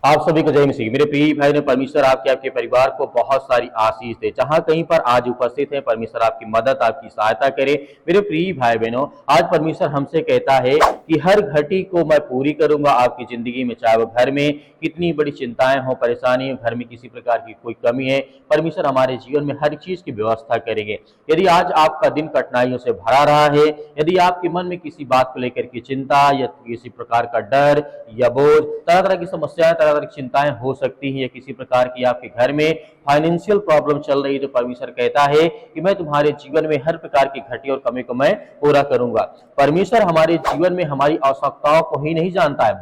आप सभी को जय मसीह। मेरे प्रिय भाई ने परमेश्वर आपके परिवार को बहुत सारी आशीष दे। जहां कहीं पर आज उपस्थित है, परमेश्वर आपकी मदद आपकी सहायता करे। मेरे प्रिय भाई बहनों, आज परमेश्वर हमसे कहता है कि हर घटी को मैं पूरी करूंगा आपकी जिंदगी में, चाहे वो घर में कितनी बड़ी चिंताएं हो, परेशानी हो, घर में किसी प्रकार की कोई कमी है, परमेश्वर हमारे जीवन में हर चीज की व्यवस्था करेंगे। यदि आज आपका दिन कठिनाइयों से भरा रहा है, यदि आपके मन में किसी बात को लेकर की चिंता या किसी प्रकार का डर या बोझ, तरह तरह की समस्याएं, तरह तरह की चिंताएं हो सकती हैं, या किसी प्रकार की आपके घर में फाइनेंशियल प्रॉब्लम चल रही है, तो परमेश्वर कहता है कि मैं तुम्हारे जीवन में हर प्रकार की घटी और कमी को मैं पूरा करूंगा। परमेश्वर हमारे जीवन में हमारी आवश्यकताओं को ही नहीं जानता है,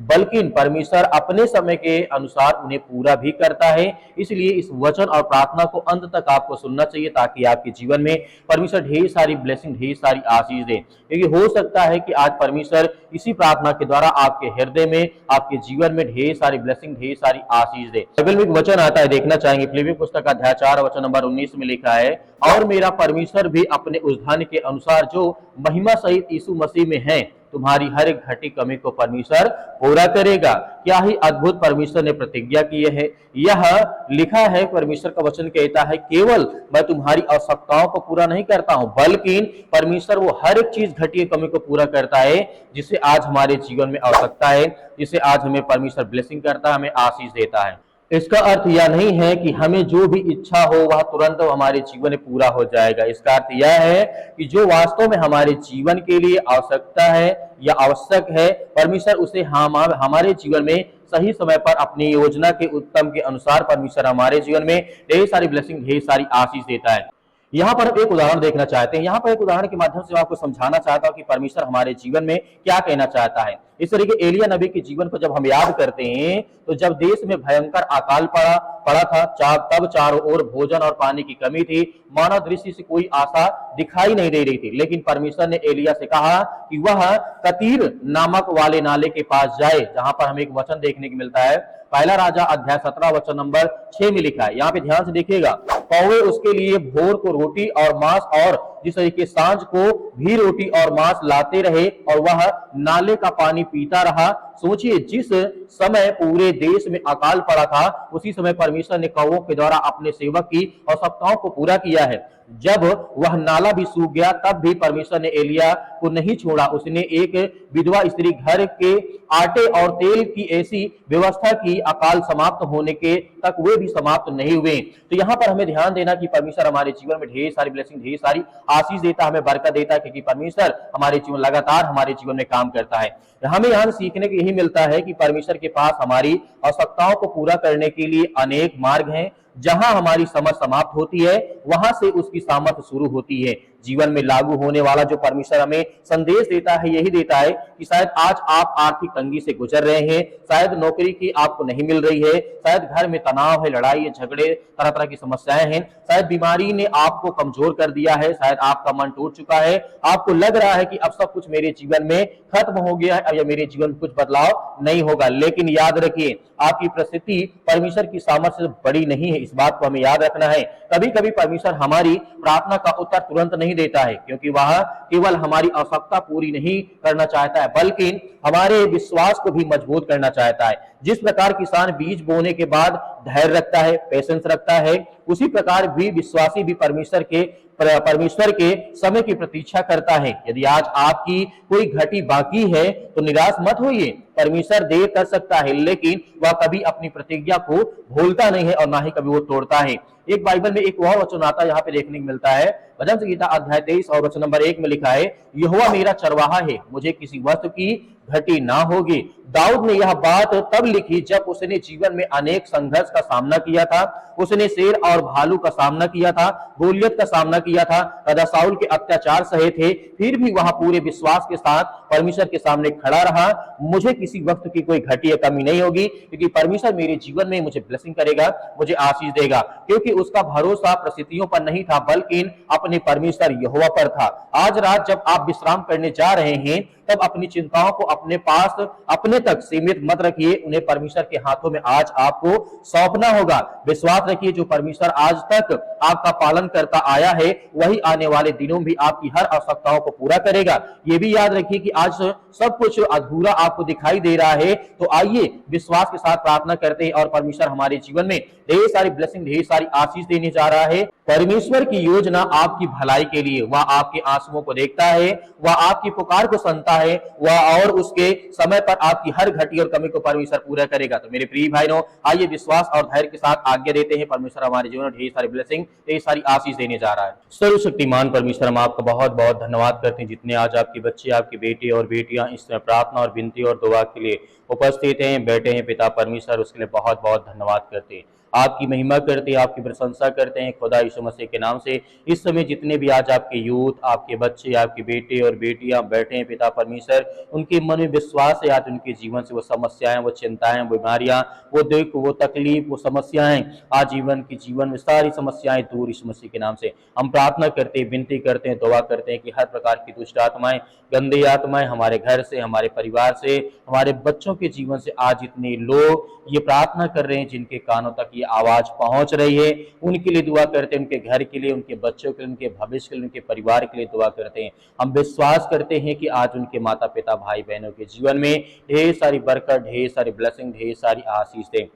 बल्कि परमेश्वर अपने समय के अनुसार उन्हें पूरा भी करता है। इसलिए इस वचन और प्रार्थना को अंत तक आपको सुनना चाहिए, ताकि आपके जीवन में परमेश्वर ढेर सारी ब्लेसिंग, ढेर सारी आशीष दे। क्योंकि हो सकता है कि आज परमेश्वर इसी प्रार्थना के द्वारा आपके हृदय में, आपके जीवन में ढेर सारी ब्लेसिंग, ढेर सारी आशीष दे। बाइबल में एक वचन आता है, देखना चाहेंगे। फिलिप्पी पुस्तक अध्याय 4 वचन नंबर 19 में लिखा है, और मेरा परमेश्वर भी अपने उस धन के अनुसार जो महिमा सहित यीशु मसीह में है, तुम्हारी हर एक घटी कमी को परमेश्वर पूरा करेगा। क्या ही अद्भुत परमेश्वर ने प्रतिज्ञा की है। यह लिखा है, परमेश्वर का वचन कहता है, केवल मैं तुम्हारी आवश्यकताओं को पूरा नहीं करता हूं, बल्कि परमेश्वर वो हर एक चीज, घटी कमी को पूरा करता है, जिसे आज हमारे जीवन में आवश्यकता है, जिसे आज हमें परमेश्वर ब्लेसिंग करता है, हमें आशीष देता है। इसका अर्थ यह नहीं है कि हमें जो भी इच्छा हो वह तुरंत हमारे जीवन में पूरा हो जाएगा। इसका अर्थ यह है कि जो वास्तव में हमारे जीवन के लिए आवश्यकता है या आवश्यक है, परमेश्वर उसे हमारे जीवन में सही समय पर अपनी योजना के उत्तम के अनुसार परमेश्वर हमारे जीवन में ढेर सारी ब्लेसिंग, ढेर सारी आशीष देता है। यहाँ पर हम एक उदाहरण देखना चाहते हैं। यहाँ पर एक उदाहरण के माध्यम से मैं आपको समझाना चाहता हूँ कि परमेश्वर हमारे जीवन में क्या कहना चाहता है। इस तरीके एलिया नबी के जीवन को जब हम याद करते हैं, तो जब देश में भयंकर अकाल पड़ा था, तब चारों ओर भोजन और पानी की कमी थी, मानव दृष्टि से कोई आशा दिखाई नहीं दे रही थी। लेकिन परमेश्वर ने एलिया से कहा कि वह कतीर नामक वाले नाले के पास जाए, जहां पर हमें एक वचन देखने को मिलता है। पहला राजा अध्याय 17 वचन नंबर 6 में लिखा है। यहाँ पे ध्यान से देखिएगा, कौवे उसके लिए भोर को रोटी और मांस, और जिस तरीके सांझ को भी रोटी और मांस लाते रहे, और वह नाले का पानी पीता रहा। सोचिए, जिस समय पूरे देश में अकाल पड़ा था, उसी समय परमेश्वर ने कौवों के द्वारा अपने सेवक की आवश्यकताओं को पूरा किया है। जब वह नाला भी सूख गया, तब भी परमेश्वर ने एलिया को नहीं छोड़ा। उसने एक विधवा स्त्री घर के आटे और तेल की ऐसी व्यवस्था की, अकाल समाप्त होने के तक वे भी समाप्त नहीं हुए। तो यहाँ पर हमें ध्यान देना कि परमेश्वर हमारे जीवन में ढेर सारी ब्लेसिंग, ढेर सारी आशीष देता है, हमें बरकत देता है, क्योंकि परमेश्वर हमारे जीवन लगातार हमारे जीवन में काम करता है। हमें यहाँ सीखने को यही मिलता है कि परमेश्वर के पास हमारी आवश्यकताओं को पूरा करने के लिए अनेक मार्ग हैं। जहां हमारी समझ समाप्त होती है, वहां से उसकी सामर्थ्य शुरू होती है। जीवन में लागू होने वाला जो परमेश्वर हमें संदेश देता है, यही देता है कि शायद आज आप आर्थिक तंगी से गुजर रहे हैं, शायद नौकरी की आपको नहीं मिल रही है, शायद घर में तनाव है, लड़ाई है, झगड़े, तरह तरह की समस्याएं हैं, शायद बीमारी ने आपको कमजोर कर दिया है, शायद आपका मन टूट चुका है, आपको लग रहा है कि अब सब कुछ मेरे जीवन में खत्म हो गया है, अब या मेरे जीवन में कुछ बदलाव नहीं होगा। लेकिन याद रखिए, आपकी परिस्थिति परमेश्वर की सामर्थ्य से बड़ी नहीं है, इस बात को हमें याद रखना है। कभी कभी परमेश्वर हमारी प्रार्थना का उत्तर तुरंत नहीं देता है, क्योंकि वह केवल हमारी आवश्यकता पूरी नहीं करना चाहता है, बल्कि हमारे विश्वास को भी मजबूत करना चाहता है। जिस प्रकार किसान बीज बोने के बाद धैर्य रखता है, पेशेंस रखता है, उसी प्रकार भी विश्वासी भी परमेश्वर के समय की प्रतीक्षा करता है। यदि आज आपकी कोई घटी बाकी है, तो निराश मत होइए। परमेश्वर देर कर सकता है, लेकिन वह कभी अपनी प्रतिज्ञा को भूलता नहीं है, और ना ही कभी वो तोड़ता है। एक बाइबल में एक और वचन आता है, यहाँ पे देखने को मिलता है। भजन संहिता अध्याय 23 और वचन नंबर 1 में लिखा है, यहोवा मेरा चरवाहा है, मुझे किसी वस्तु की घटी ना होगी। दाऊद ने यह बात तब लिखी जब उसने जीवन में अनेक संघर्ष का सामना किया था। उसने शेर और भालू का सामना किया था, गोलियत का सामना किया था, राजा शाऊल के अत्याचार सहे थे, फिर भी वह पूरे विश्वास के साथ परमेश्वर के सामने खड़ा रहा। मुझे किसी वक्त की कोई घटी या कमी नहीं होगी, क्योंकि परमेश्वर मेरे जीवन में मुझे ब्लेसिंग करेगा, मुझे आशीष देगा, क्योंकि उसका भरोसा परिस्थितियों पर नहीं था, बल्कि अपने परमेश्वर यहोवा पर था। आज रात जब आप विश्राम करने जा रहे हैं, तब अपनी चिंताओं को अपने पास, अपने तक सीमित मत रखिए, उन्हें परमेश्वर के हाथों में आज आपको सौंपना होगा। विश्वास रखिए, जो परमेश्वर आज तक आपका पालन करता आया है, वही आने वाले दिनों में भी आपकी हर आवश्यकताओं को पूरा करेगा। ये भी याद रखिए कि आज सब कुछ अधूरा आपको दिखाई दे रहा है, तो आइए विश्वास के साथ प्रार्थना करते हैं और परमेश्वर हमारे जीवन में ढेर सारी ब्लेसिंग, ढेर सारी आशीष देने जा रहा है। परमेश्वर की योजना आपकी भलाई के लिए, वह आपके आंसुओं को देखता है, वह आपकी पुकार को सुनता है, वह और उसके समय पर आपकी हर घटी और कमी को परमेश्वर पूरा करेगा। तो मेरे प्रिय भाइयों, आइए विश्वास और धैर्य के साथ आज्ञा देते हैं, परमेश्वर हमारे जीवन में ढेर सारी ब्लेसिंग, ढेर सारी आशीष देने जा रहा है। सर्वशक्तिमान परमेश्वर, हम आपका बहुत बहुत धन्यवाद करते हैं जितने आज आपके बच्चे, आपके बेटे और बेटियां इस प्रार्थना और विनती और दुआ के लिए उपस्थित हैं, बैठे हैं। पिता परमेश्वर, उसके लिए बहुत बहुत धन्यवाद करते हैं, आपकी महिमा करते हैं, आपकी प्रशंसा करते हैं खुदा यीशु मसीह के नाम से। इस समय जितने भी आज आपके यूथ, आपके बच्चे, आपके बेटे और बेटियां बैठे हैं पिता परमेश्वर, उनके मन में विश्वास है, आज उनके जीवन से वो समस्याएं, वो चिंताएं, बीमारियां, वो दुख, वो तकलीफ, वो समस्याएं, आज जीवन में सारी समस्याएं दूर यीशु मसीह के नाम से हम प्रार्थना करते हैं, विनती करते हैं, दुआ करते हैं कि हर प्रकार की दुष्ट आत्माएं, गंदी आत्माएं हमारे घर से, हमारे परिवार से, हमारे बच्चों के जीवन से, आज जितने लोग ये प्रार्थना कर रहे हैं, जिनके कानों तक ये आवाज पहुंच रही है, उनके लिए दुआ करते हैं, उनके घर के लिए, उनके बच्चों के लिए, उनके भविष्य के लिए, उनके परिवार के लिए दुआ करते हैं। हम विश्वास करते हैं कि आज उनके माता पिता, भाई बहनों के जीवन में ढेर सारी बरकत, ढेर सारी ब्लेसिंग, ढेर सारी आशीष दें।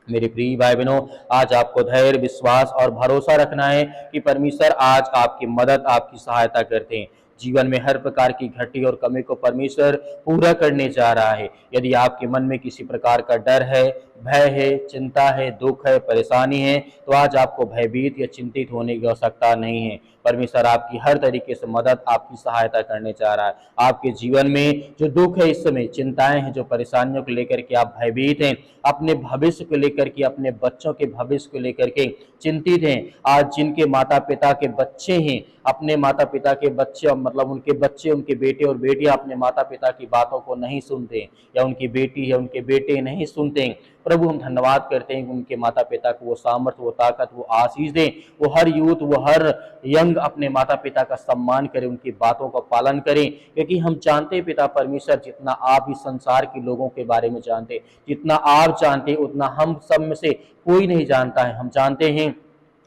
मेरे प्रिय भाई बहनों, आज आपको धैर्य, विश्वास और भरोसा रखना है कि परमेश्वर आज आपकी मदद, आपकी सहायता करते हैं। जीवन में हर प्रकार की घटी और कमी को परमेश्वर पूरा करने जा रहा है। यदि आपके मन में किसी प्रकार का डर है, भय है, चिंता है, दुख है, परेशानी है, तो आज आपको भयभीत या चिंतित होने की आवश्यकता नहीं है। परमेश्वर आपकी हर तरीके से मदद, आपकी सहायता करने जा रहा है। आपके जीवन में जो दुख है, इस समय चिंताएं हैं, जो परेशानियों को लेकर के आप भयभीत हैं, अपने भविष्य को लेकर के, अपने बच्चों के भविष्य को लेकर के चिंतित हैं, आज जिनके माता पिता के बच्चे हैं, अपने माता पिता के बच्चे, मतलब उनके बच्चे, उनके बेटे और बेटियां अपने माता पिता की बातों को नहीं सुनते, या उनकी बेटी या उनके बेटे नहीं सुनते, प्रभु हम धन्यवाद करते हैं कि उनके माता पिता को वो सामर्थ्य, वो ताकत, वो आशीष दें, वो हर यूथ, वो हर यंग अपने माता पिता का सम्मान करें, उनकी बातों का पालन करें। क्योंकि हम जानते हैं पिता परमेश्वर, जितना आप इस संसार के लोगों के बारे में जानते, जितना आप जानते, उतना हम सब में से कोई नहीं जानता है। हम जानते हैं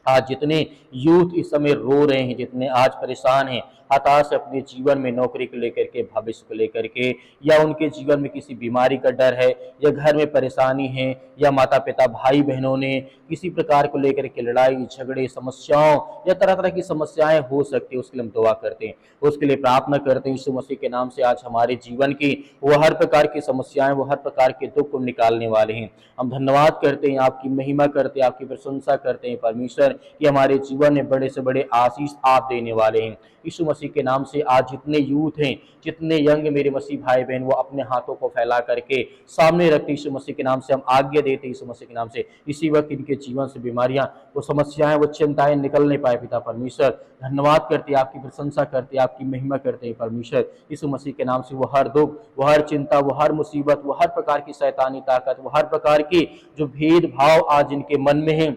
आज जितने यूथ इस समय रो रहे हैं, जितने आज परेशान हैं, हताश अपने जीवन में, नौकरी को लेकर के, भविष्य को लेकर के, या उनके जीवन में किसी बीमारी का डर है, या घर में परेशानी है, या माता पिता, भाई बहनों ने किसी प्रकार को लेकर के लड़ाई झगड़े, समस्याओं या तरह तरह की समस्याएं हो सकती है, उसके लिए हम दुआ करते हैं, उसके लिए प्रार्थना करते हैं। यीशु मसीह के नाम से आज हमारे जीवन की वो हर प्रकार की समस्याएं, वो हर प्रकार के दुख को निकालने वाले हैं। हम धन्यवाद करते हैं, आपकी महिमा करते हैं, आपकी प्रशंसा करते हैं परमेश्वर कि हमारे जीवन में बड़े से बड़े आशीष आप देने वाले हैं। यीशु मसीह के नाम से आज जितने यूथ हैं, जितने यंग मेरे मसीह भाई बहन, वो अपने हाथों को फैला करके सामने रखते, यीशु मसीह के नाम से हम आज्ञा देते, यीशु मसीह के नाम से इसी वक्त इनके जीवन से बीमारियां, वो समस्याएं, वो चिंताएं निकल नहीं पाए। पिता परमेश्वर धन्यवाद करते, आपकी प्रशंसा करते, आपकी महिमा करते हैं परमेश्वर। यीशु मसीह के नाम से वो हर दुख, वो हर चिंता, वो हर मुसीबत, वो हर प्रकार की शैतानी ताकत, वो हर प्रकार की जो भेदभाव आज इनके मन में है,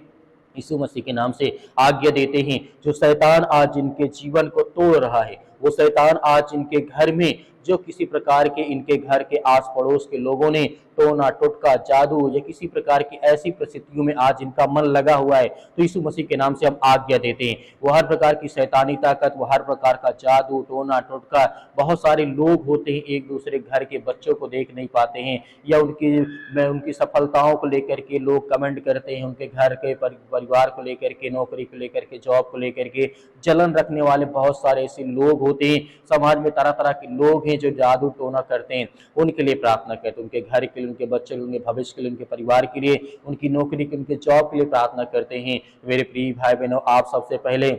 यीशु मसीह के नाम से आज्ञा देते हैं। जो शैतान आज जिनके जीवन को तोड़ रहा है, वो शैतान आज इनके घर में, जो किसी प्रकार के इनके घर के आस पड़ोस के लोगों ने टोना टोटका, जादू या किसी प्रकार की ऐसी परिस्थितियों में आज इनका मन लगा हुआ है, तो यीशु मसीह के नाम से हम आज्ञा देते हैं। वो हर प्रकार की शैतानी ताकत, वो हर प्रकार का जादू, टोना टोटका, बहुत सारे लोग होते हैं एक दूसरे घर के बच्चों को देख नहीं पाते हैं, या उनकी सफलताओं को लेकर के लोग कमेंट करते हैं, उनके घर के परिवार को लेकर के, नौकरी को लेकर के, जॉब को लेकर के जलन रखने वाले बहुत सारे ऐसे लोग होते हैं। समाज में तरह तरह के लोग हैं जो जादू टोना करते हैं, उनके लिए प्रार्थना करते हैं, उनके घर के लिए, उनके बच्चे के लिए, उनके भविष्य के लिए, उनके परिवार के लिए, उनकी नौकरी के, उनके जॉब के लिए प्रार्थना करते हैं। मेरे प्रिय भाई बहनों, आप सबसे पहले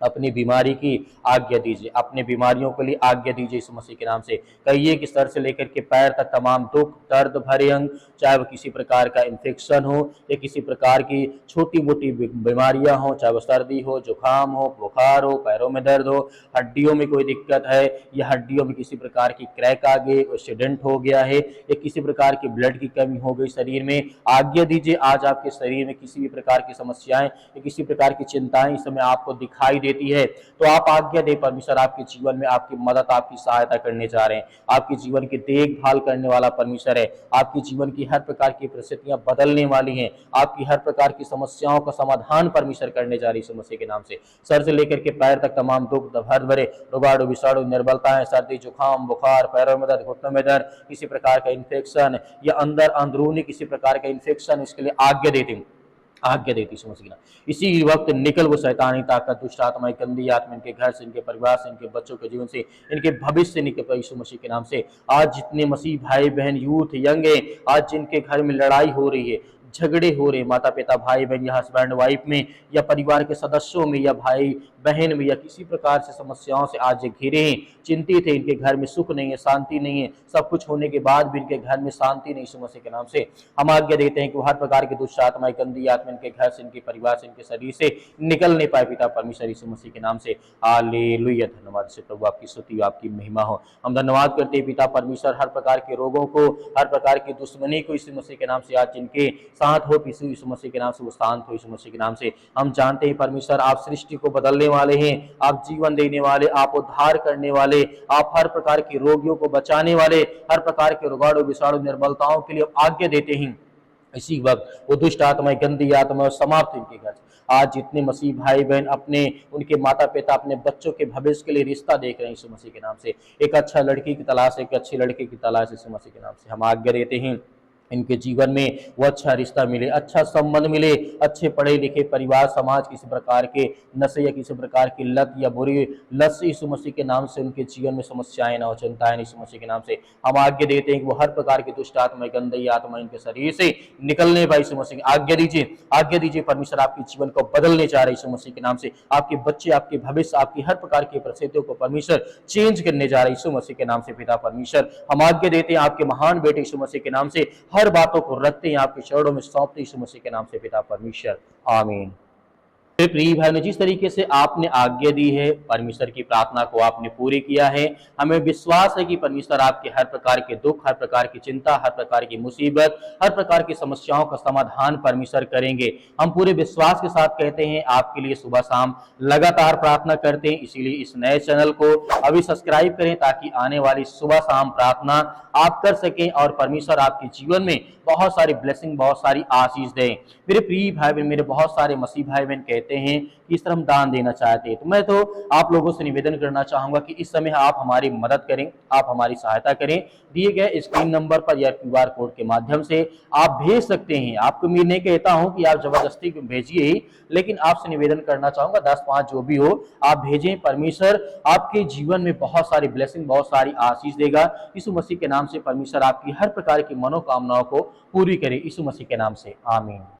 अपनी बीमारी की आज्ञा दीजिए, अपने बीमारियों के लिए आज्ञा दीजिए यीशु मसीह के नाम से। कहिए कि सर से लेकर के पैर तक तमाम दुख, दर्द भरे अंग, चाहे वो किसी प्रकार का इन्फेक्शन हो या किसी प्रकार की छोटी मोटी बीमारियां हो, चाहे वो सर्दी हो, जुकाम हो, बुखार हो, पैरों में दर्द हो, हड्डियों में कोई दिक्कत है, या हड्डियों में किसी प्रकार की क्रैक आ गई, एक्सीडेंट हो गया है, या किसी प्रकार की ब्लड की कमी हो गई शरीर में, आज्ञा दीजिए आज आपके शरीर में किसी भी प्रकार की समस्याएं या किसी प्रकार की चिंताएं इस समय आपको दिखाई दे देती है। तो आप आज्ञा दे परमेश्वर आपके जीवन में आपकी मदद, आपकी सहायता करने जा रहे हैं। आपके जीवन की देखभाल करने वाला परमेश्वर है। आपके जीवन की हर प्रकार की परिस्थितियां बदलने वाली हैं। आपकी हर प्रकार की समस्याओं का समाधान परमेश्वर करने जा रही है यीशु मसीह के नाम से। सर से लेकर के पैर तक तमाम दुख दर्द भरे रोगाणु विषाणु निर्बलताएं, सर्दी जुकाम बुखार, पैरों में दर्द, घुटनों में दर्द, किसी प्रकार का इन्फेक्शन या अंदर अंदरूनी किसी प्रकार का इन्फेक्शन, इसके लिए आज्ञा देती हूँ, आज्ञा देती यीशु मसीह के नाम। इसी वक्त निकल वो शैतानी ताकत, दुष्ट आत्माएं, गंदी आत्मा इनके घर से, इनके परिवार से, इनके बच्चों के जीवन से, इनके भविष्य से निकल यीशु मसीह के नाम से। आज जितने मसीह भाई बहन यूथ यंग है, आज जिनके घर में लड़ाई हो रही है, झगड़े हो रहे, माता पिता भाई बहन या हस्बैंड वाइफ में या परिवार के सदस्यों में या भाई बहन में या किसी प्रकार से समस्याओं से आज घिरे हैं, चिंतित है, इनके घर में सुख नहीं है, शांति नहीं है, सब कुछ होने के बाद भी इनके घर में शांति नहीं, यीशु मसीह के नाम से हम आज्ञा देते हैं कि वो हर प्रकार की दुष्ट आत्माएं, गंदी आत्मा इनके घर से, इनके परिवार से, इनके शरीर से निकल नहीं पाए पिता परमेश्वर यीशु मसीह के नाम से। हालेलुया, धन्यवाद से प्रभु, आपकी स्तुति आपकी महिमा हो। हम धन्यवाद करते हैं पिता परमेश्वर, हर प्रकार के रोगों को, हर प्रकार की दुश्मनी को यीशु मसीह के नाम से आज जिनके साथ हो यीशु मसीह के नाम से वो शांत हो यीशु मसीह के नाम से। हम जानते हैं परमेश्वर आप सृष्टि को बदलने वाले हैं, आप जीवन देने वाले, आप उद्धार करने वाले, आप हर प्रकार के रोगियों को बचाने वाले, हर प्रकार के रोगाणु विषाणु निर्बलताओं के लिए आज्ञा देते हैं। इसी वक्त वो दुष्ट आत्माएं, गंदी आत्मा समाप्त इनके घर। आज जितने मसीह भाई बहन अपने, उनके माता पिता अपने बच्चों के भविष्य के लिए रिश्ता देख रहे हैं यीशु मसीह के नाम से, एक अच्छा लड़की की तलाश, एक अच्छी लड़के की तलाश यीशु मसीह के नाम से हम आज्ञा देते हैं इनके जीवन में वो अच्छा रिश्ता मिले, अच्छा संबंध मिले, अच्छे पढ़े लिखे परिवार समाज, किसी प्रकार के नशे या किसी प्रकार की लत या बुरी लत से यीशु मसीह के नाम से उनके जीवन में समस्याएं ना हो, चिंताएं यीशु मसीह के नाम से हम आज्ञा देते हैं कि वो हर प्रकार की दुष्ट आत्मा, गंदी आत्मा इनके शरीर से निकलने पाए यीशु मसीह आज्ञा दीजिए, आज्ञा दीजिए परमेश्वर आपके जीवन को बदलने जा रहे यीशु मसीह के नाम से। आपके बच्चे, आपके भविष्य, आपकी हर प्रकार की परिस्थितियों को परमेश्वर चेंज करने जा रहे यीशु मसीह के नाम से पिता परमेश्वर। हम आज्ञा देते हैं आपके महान बेटे यीशु मसीह के नाम से, हर बातों को रखते हैं आपके चरणों में सौंपते यीशु मसीह के नाम से पिता परमेश्वर, आमीन। मेरे प्रिय भाई ने जिस तरीके से आपने आज्ञा दी है, परमेश्वर की प्रार्थना को आपने पूरी किया है, हमें विश्वास है कि परमेश्वर आपके हर प्रकार के दुख, हर प्रकार की चिंता, हर प्रकार की मुसीबत, हर प्रकार की समस्याओं का समाधान परमेश्वर करेंगे। हम पूरे विश्वास के साथ कहते हैं, आपके लिए सुबह शाम लगातार प्रार्थना करते हैं। इसीलिए इस नए चैनल को अभी सब्सक्राइब करें ताकि आने वाली सुबह शाम प्रार्थना आप कर सकें और परमेश्वर आपके जीवन में बहुत सारी ब्लेसिंग, बहुत सारी आशीष दें। मेरे प्रिय भाई बहन, मेरे बहुत सारे मसीह भाई बहन कहते हैं कि इस तरह हम दान देना चाहते हैं, तो मैं तो आप लोगों से निवेदन करना चाहूंगा कि इस समय आप हमारी मदद करें, आप हमारी सहायता करें। दिए गए स्क्रीन नंबर पर या QR कोड के माध्यम से आप भेज सकते हैं। आपको मैं नहीं कहता हूं कि आप जबरदस्ती भेजिए ही, लेकिन आपसे निवेदन करना चाहूंगा 10-5 जो भी हो आप भेजें। परमेश्वर आपके जीवन में बहुत सारी ब्लेसिंग, बहुत सारी आशीष देगा। यीशु मसीह के नाम से परमेश्वर आपकी हर प्रकार की मनोकामनाओं को पूरी करे, यीशु मसीह के नाम से, आमीन।